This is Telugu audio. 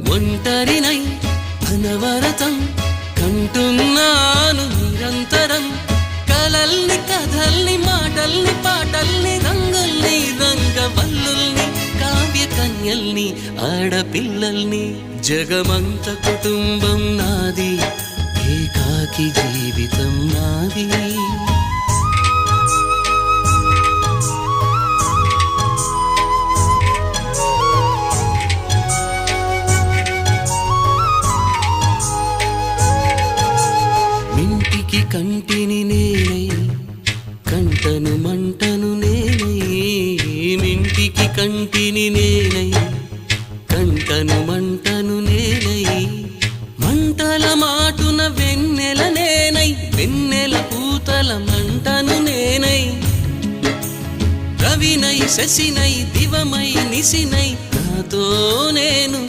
ఒంటరినై అనవరతం కంటున్నాను నిరంతరం కలల్ని కథల్ని మాటల్ని పాటల్ని రంగుల్ని రంగవల్లుల్ని కావ్య కన్యల్ని ఆడపిల్లల్ని జగమంత కుటుంబం నాది ఏకాకి జీవితం నాది ఇంటికి కంటిని నేనై కంటను మంటను నేనై ఇంటికి కంటిని నేనై కంటను మంటను నేనై మంటల మాటున వెన్నెల నేనై వెన్నెల పూతల మంటను నేనై రవినై శశినై దివమై నిశినై నాతో నేను